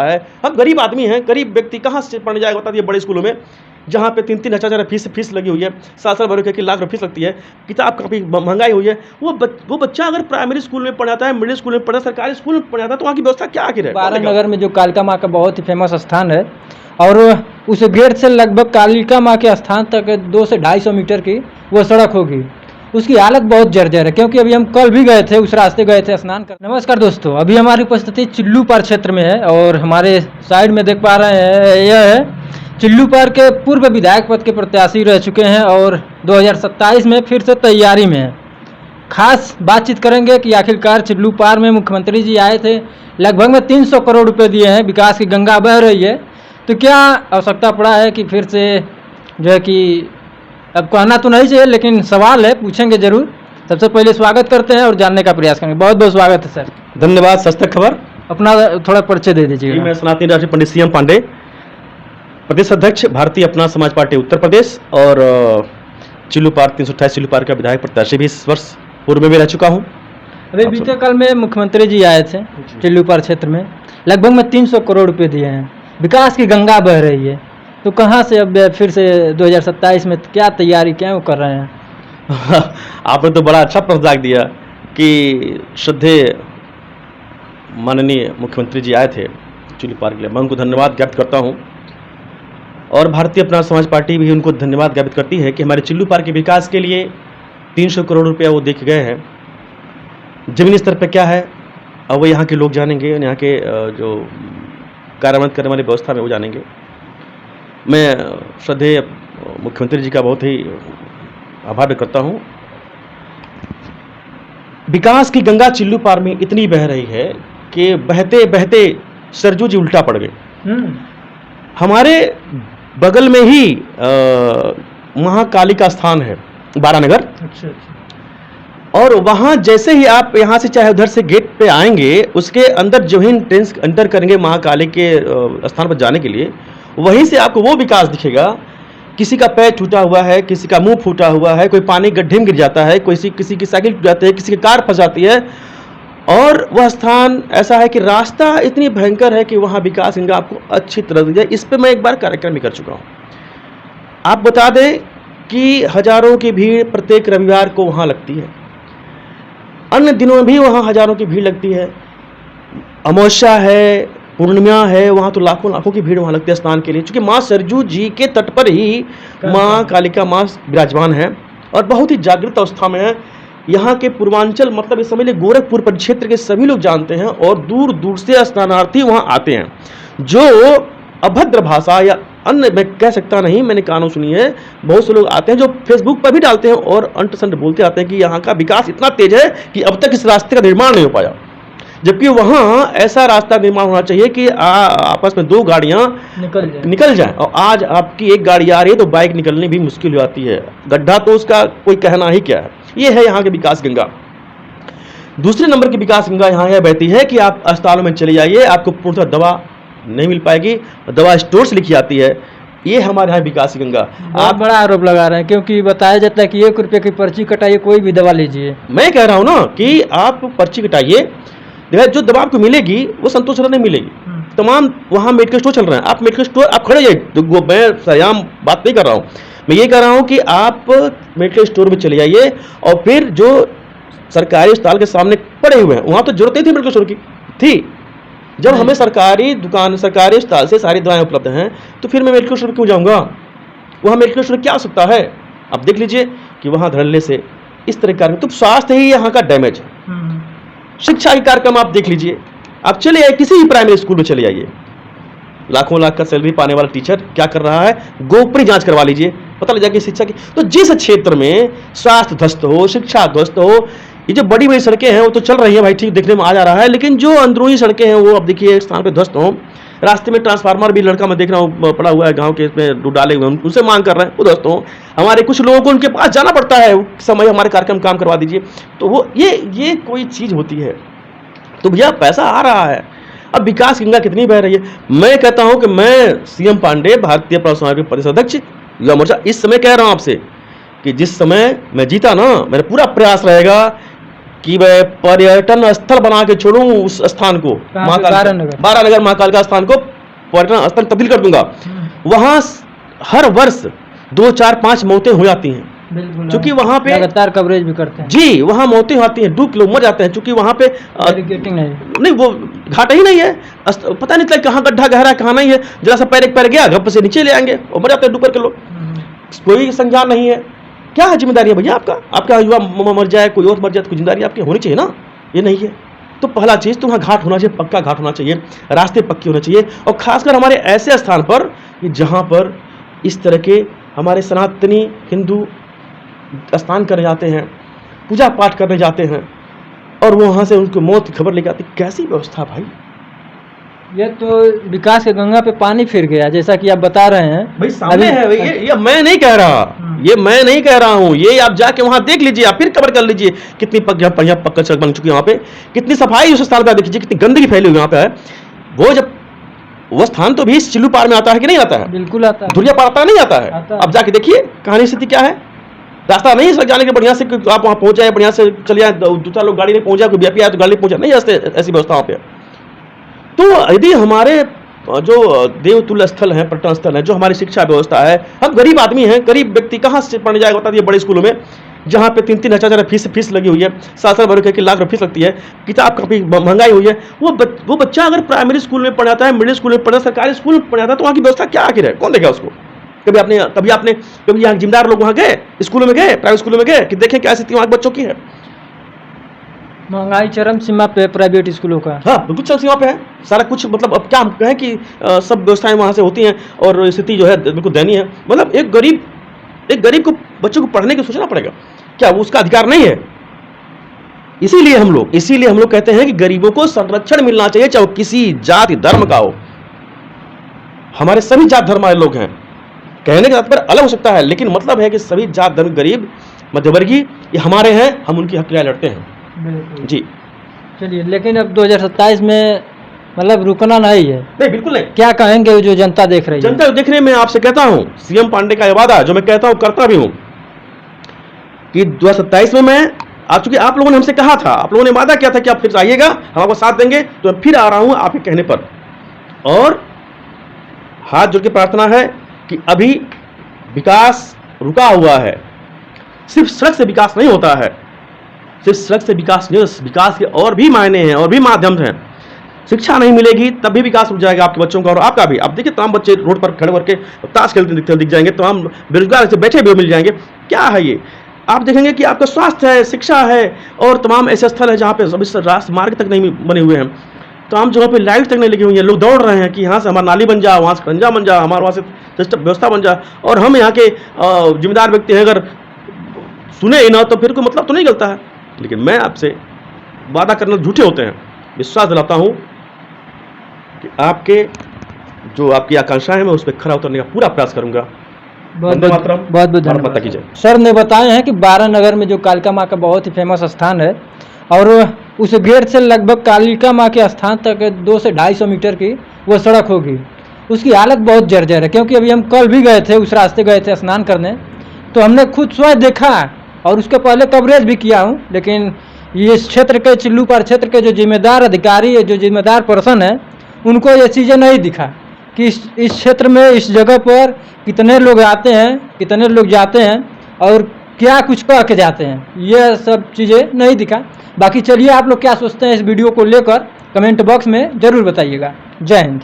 है। हम गरीब आदमी हैं, गरीब व्यक्ति कहाँ से पढ़ने जाएगा बता दिए बड़े स्कूलों में, जहाँ पे 3-3 हज़ार फीस लगी हुई है, साल भर के लाख रुपये फीस लगती है, किताब काफ़ी महंगाई हुई है। वो बच्चा अगर प्राइमरी स्कूल में पढ़ जाता है, मिडिल स्कूल में पढ़ा, सरकारी स्कूल में पढ़ जाता है, तो वहाँ की व्यवस्था क्या आखिर है? बारह नगर में जो कालिका माँ का बहुत ही फेमस स्थान है, और उस गेट से लगभग कालिका माँ के स्थान तक 200 से 250 मीटर की वो सड़क होगी। उसकी हालत बहुत जर्जर है, क्योंकि अभी हम कल भी गए थे, उस रास्ते गए थे स्नान कर। नमस्कार दोस्तों, अभी हमारी उपस्थिति चिल्लूपार क्षेत्र में है, और हमारे साइड में देख पा रहे हैं यह है चिल्लूपार के पूर्व विधायक पद के प्रत्याशी रह चुके हैं, और 2027 में फिर से तैयारी में है। खास बातचीत करेंगे कि आखिरकार चिल्लूपार में मुख्यमंत्री जी आए थे, लगभग में 300 करोड़ रुपए दिए हैं, विकास की गंगा बह रही है, तो क्या आवश्यकता पड़ा है कि फिर से जो है कि अब कहना तो नहीं चाहिए, लेकिन सवाल है, पूछेंगे जरूर। सबसे पहले स्वागत करते हैं और जानने का प्रयास करेंगे। बहुत बहुत स्वागत है सर। धन्यवाद। सच तक खबर, अपना थोड़ा परिचय दे दीजिए। मैं सनातनी राष्ट्रीय पंडित CM पांडे, प्रदेश अध्यक्ष भारतीय अपना समाज पार्टी उत्तर प्रदेश, और चिल्लूपार 328 चिल्लूपार का विधायक प्रत्याशी भी इस वर्ष पूर्व में रह चुका हूँ। अभी बीते कल में मुख्यमंत्री जी आए थे चिल्लूपार क्षेत्र में, लगभग में 300 करोड़ रुपए दिए हैं, विकास की गंगा बह रही है, तो कहाँ से अब फिर से 2027 में क्या तैयारी क्या कर रहे हैं? आपने तो बड़ा अच्छा प्रश्न दाग दिया कि श्रद्धेय माननीय मुख्यमंत्री जी आए थे चिल्लूपार के लिए। मैं उनको धन्यवाद ज्ञापित करता हूँ, और भारतीय अपना समाज पार्टी भी उनको धन्यवाद ज्ञापित करती है कि हमारे चिल्लूपार के विकास के लिए 300 करोड़ रुपया वो देख गए हैं। जमीनी स्तर पर क्या है अब वो यहाँ के लोग जानेंगे, यहाँ के जो कार्यान्वित करने वाली व्यवस्था में वो जानेंगे। मैं श्रद्धेय मुख्यमंत्री जी का बहुत ही आभार व्यक्त करता हूँ। विकास की गंगा चिल्लूपार में इतनी बह रही है कि बहते बहते सरजू जी उल्टा पड़ गए। हमारे बगल में ही महाकाली का स्थान है, बारानगर। अच्छा। और वहाँ जैसे ही आप यहाँ से चाहे उधर से गेट पे आएंगे, उसके अंदर जो ही एंट्रेंस एंटर करेंगे महाकाली के स्थान पर जाने के लिए, वहीं से आपको वो विकास दिखेगा। किसी का पैर टूटा हुआ है, किसी का मुंह फूटा हुआ है, कोई पानी गड्ढे में गिर जाता है, किसी की साइकिल टूट जाती है, किसी की कार फंस जाती है, और वह स्थान ऐसा है कि रास्ता इतनी भयंकर है कि वहाँ विकास गंगा आपको अच्छी तरह दिख जाए। इस पर मैं एक बार कार्यक्रम भी कर चुका हूँ। आप बता दें कि हजारों की भीड़ प्रत्येक रविवार को वहाँ लगती है, अन्य दिनों में भी वहाँ हजारों की भीड़ लगती है। अमावस्या है, पूर्णिमा है, वहाँ तो लाखों की भीड़ वहाँ लगती है स्नान के लिए, क्योंकि माँ सरजू जी के तट पर ही माँ कालिका माँ विराजमान है और बहुत ही जागृत अवस्था में है। यहाँ के पूर्वांचल मतलब इस समझ गोरखपुर परिक्षेत्र के सभी लोग जानते हैं, और दूर दूर से स्नानार्थी वहाँ आते हैं। जो अभद्र भाषा या अन्य मैं कह सकता नहीं, मैंने कानों सुनी है, बहुत से लोग आते हैं जो फेसबुक पर भी डालते हैं और अंट-संट बोलते आते हैं कि यहाँ का विकास इतना तेज है कि अब तक इस रास्ते का निर्माण नहीं हो पाया, जबकि वहाँ ऐसा रास्ता निर्माण होना चाहिए कि आपस में 2 गाड़ियाँ निकल जाएं। और आज आपकी एक गाड़ी आ रही है तो बाइक निकलनी भी मुश्किल हो जाती है, गड्ढा तो उसका कोई कहना ही क्या है। ये है यहाँ की विकास गंगा। दूसरे नंबर की विकास गंगा यहाँ यह बहती है कि आप अस्पतालों में चले जाइए, आपको पूर्णतः दवा नहीं मिल पाएगी, दवा स्टोर से लिखी आती है। ये हमारे यहाँ विकास की गंगा। आप बड़ा आरोप लगा रहे हैं, क्योंकि बताया जाता है कि 1 रुपये की पर्ची कटाइए, कोई भी दवा लीजिए। मैं कह रहा हूँ ना कि आप पर्ची कटाइए, जो दवा आपको मिलेगी वो संतोषजनक नहीं मिलेगी। तमाम वहाँ मेडिकल स्टोर चल रहे हैं, आप मेडिकल स्टोर आप खड़े जाइए, तो मैं सयाम बात नहीं कर रहा हूँ, मैं ये कह रहा हूँ कि आप मेडिकल स्टोर में चले जाइए, और फिर जो सरकारी अस्पताल के सामने पड़े हुए हैं वहाँ तो जरूरत नहीं थी मेडिकल स्टोर की, थी। जब हमें सरकारी दुकान सरकारी अस्पताल से सारी दवाएं उपलब्ध हैं, तो फिर मैं मेडिकल स्टोर क्यों जाऊँगा? वहाँ मेडिकल स्टोर क्या आवश्यकता है? आप देख लीजिए कि वहाँ धड़ल्ले से इस तरह का, तो स्वास्थ्य ही यहाँ का डैमेज है। शिक्षा के कार्यक्रम आप देख लीजिए, आप चले आइए किसी भी प्राइमरी स्कूल में चले जाइए, लाखों लाख का सैलरी पाने वाला टीचर क्या कर रहा है, गोपनीय जांच करवा लीजिए, पता लग जाएगी शिक्षा की। तो जिस क्षेत्र में स्वास्थ्य ध्वस्त हो, शिक्षा ध्वस्त हो, ये जो बड़ी बड़ी सड़कें हैं वो तो चल रही है भाई, ठीक देखने में आ जा रहा है, लेकिन जो अंदरूनी सड़कें हैं वो अब देखिए एक स्थान पर ध्वस्त हो। रास्ते में ट्रांसफार्मर भी लड़का मैं देख रहा हूँ पड़ा हुआ है गांव के, इसमें डूब डाले हुए, उनसे मांग कर रहे हैं, वो दोस्तों हमारे कुछ लोगों को उनके पास जाना पड़ता है, समय हमारे कार्यक्रम काम करवा दीजिए। तो वो ये कोई चीज़ होती है? तो भैया पैसा आ रहा है, अब विकास गंगा कितनी बह रही है। मैं कहता हूं कि मैं CM पांडे, भारतीय समाज प्रदेश अध्यक्ष युवा मोर्चा, इस समय कह रहा हूं आपसे कि जिस समय मैं जीता ना, मेरा पूरा प्रयास रहेगा कि मैं पर्यटन स्थल बना के छोड़ूं उस स्थान को, बारानगर महाकाल का स्थान को पर्यटन स्थल तब्दील कर दूंगा। वहां हर वर्ष 2, 4, 5 मौतें हो जाती हैं, क्योंकि वहां पे लगातार कवरेज भी करते हैं जी, वहां मौतें आती हैं, डूब लोग मर जाते हैं, क्योंकि वहां पे नहीं वो घाटा ही नहीं है, पता नहीं चला कहाँ गड्ढा गहरा कहाँ नहीं है, जरा सा पैर एक पैर गया गप से नीचे ले आएंगे और मर जाते हैं डूब करके लोग, कोई संज्ञान नहीं है। क्या है जिम्मेदारी है भैया आपका युवा मर जाए, कोई और मर जाए, तो जिम्मेदारी आपकी होनी चाहिए ना, ये नहीं है। तो पहला चीज़ तो वहाँ घाट होना चाहिए, पक्का घाट होना चाहिए, रास्ते पक्के होने चाहिए, और खासकर हमारे ऐसे स्थान पर जहाँ पर इस तरह के हमारे सनातनी हिंदू स्नान करने जाते हैं, पूजा पाठ करने जाते हैं, और वहाँ से उनको मौत की खबर लेके आती, कैसी व्यवस्था भाई। ये तो विकास के गंगा पे पानी फिर गया, जैसा कि आप बता रहे हैं भाई, सामने है ये मैं नहीं कह रहा, ये मैं नहीं कह रहा हूँ, ये आप जाके वहाँ देख लीजिए, आप फिर कवर कर लीजिए कितनी पक्का सड़क बन चुकी है, वहाँ पे कितनी सफाई उस स्थान पर देख लीजिए, कितनी गंदगी फैली हुई वहाँ पे है। वो जब वो स्थान तो भी चिल्लू पार में आता है कि नहीं आता है? बिल्कुल आता है। धुरिया पार आता नहीं आता है? अब जाके देखिए कहानी स्थिति क्या है। रास्ता नहीं सड़क जाने के बढ़िया से, आप वहाँ पहुँच जाए, बढ़िया से चले जाए, दूसरा लोग गाड़ी नहीं पहुँचा, कोई व्यापी आया तो गाड़ी नहीं पहुँचा, नहीं ऐसी व्यवस्था वहाँ पे। तो यदि हमारे जो देवतुल्य स्थल है, पर्यटन स्थल है, जो हमारी शिक्षा व्यवस्था है, हम गरीब आदमी हैं, गरीब व्यक्ति कहाँ से पढ़ने जाएगा बता दिए, बड़े स्कूलों में जहाँ पे 3-3 हजार फीस लगी हुई है, 7 भर के लाख फीस लगती है, किताब काफी महंगाई हुई है, वो बच्चा अगर प्राइमरी स्कूल में पढ़ जाता है, मिडिल स्कूल में पढ़ता है, सरकारी स्कूल में पढ़ जाता है, तो वहाँ की व्यवस्था क्या आखिर है, कौन देखेगा उसको? कभी यहाँ जिम्मेदार लोग वहाँ गए, स्कूलों में गए, प्राइवेट स्कूलों में गए कि देखें क्या स्थिति वहाँ बच्चों की है? महंगाई चरम सीमा पे प्राइवेट स्कूलों का। हाँ, बिल्कुल चरम सीमा पे है सारा कुछ। मतलब अब क्या हम कहें कि सब व्यवस्थाएं वहाँ से होती हैं और स्थिति जो है बिल्कुल दयनीय है। मतलब एक गरीब को बच्चों को पढ़ने की सोचना पड़ेगा, क्या वो उसका अधिकार नहीं है? इसीलिए हम लोग कहते हैं कि गरीबों को संरक्षण मिलना चाहिए, चाहे वो किसी जाति धर्म का हो। हमारे सभी जात धर्म वाले लोग हैं, कहने का तात्पर्य अलग हो सकता है, लेकिन मतलब है कि सभी जात धर्म, गरीब, मध्यवर्गीय, ये हमारे हैं, हम उनकी हक के लिए लड़ते हैं जी। चलिए, लेकिन अब 2027 में मतलब रुकना नहीं है। नहीं, बिल्कुल नहीं। क्या कहेंगे जो जनता देख रही है? जनता देखने में आपसे कहता हूं, सीएम पांडे का वादा जो मैं कहता हूं, करता भी हूं, कि 2027 में मैं आ चुकी, आप लोगों ने हमसे कहा था, आप लोगों ने वादा किया था कि आप फिर आइएगा, हम आपको साथ देंगे, तो मैं फिर आ रहा हूं आपके कहने पर। और हाथ जोड़ के प्रार्थना है कि अभी विकास रुका हुआ है, सिर्फ सड़क से विकास नहीं होता है, सिर्फ सड़क से विकास नहीं, विकास के और भी मायने हैं, और भी माध्यम हैं। शिक्षा नहीं मिलेगी तब भी विकास रुक जाएगा आपके बच्चों का और आपका भी। आप देखिए, तमाम बच्चे रोड पर खड़े करके ताश खेलते दिख जाएंगे, तमाम बेरोजगार से बैठे हुए मिल जाएंगे। क्या है ये? आप देखेंगे कि आपका स्वास्थ्य है, शिक्षा है, और तमाम ऐसे स्थल है जहाँ पे अभी राष्ट्र मार्ग तक नहीं बने हुए हैं, तमाम जगहों पे लाइट तक नहीं लगी हुई है। लोग दौड़ रहे हैं कि यहाँ से हमारा नाली बन जा, वहाँ से खंजा बन जा, हमारे वहाँ से व्यवस्था बन जा, और हम यहाँ के जिम्मेदार व्यक्ति हैं, अगर सुने ही ना तो फिर कोई मतलब तो नहीं करता है। लेकिन मैं आपसे वादा करना झूठे होते हैं, विश्वास दिलाता हूँ कि आपकी आकांक्षाएं हैं, मैं उस पर खरा उतरने का पूरा प्रयास करूंगा। बहुत धन्यवाद। सर ने बताए हैं कि बारानगर में जो कालिका माँ का बहुत ही फेमस स्थान है, और उस गेट से लगभग कालिका माँ के स्थान तक 200 से 250 मीटर की वो सड़क होगी। उसकी हालत बहुत जर्जर है, क्योंकि अभी हम कल भी गए थे, उस रास्ते गए थे स्नान करने, तो हमने खुद स्वयं देखा, और उसके पहले कवरेज भी किया हूँ। लेकिन ये इस क्षेत्र के, चिल्लू पार क्षेत्र के जो जिम्मेदार अधिकारी है, जो जिम्मेदार पर्सन है, उनको ये चीज़ें नहीं दिखा कि इस क्षेत्र में, इस जगह पर कितने लोग आते हैं, कितने लोग जाते हैं, और क्या कुछ कह के जाते हैं, ये सब चीज़ें नहीं दिखा। बाकी चलिए, आप लोग क्या सोचते हैं इस वीडियो को लेकर कमेंट बॉक्स में ज़रूर बताइएगा। जय हिंद।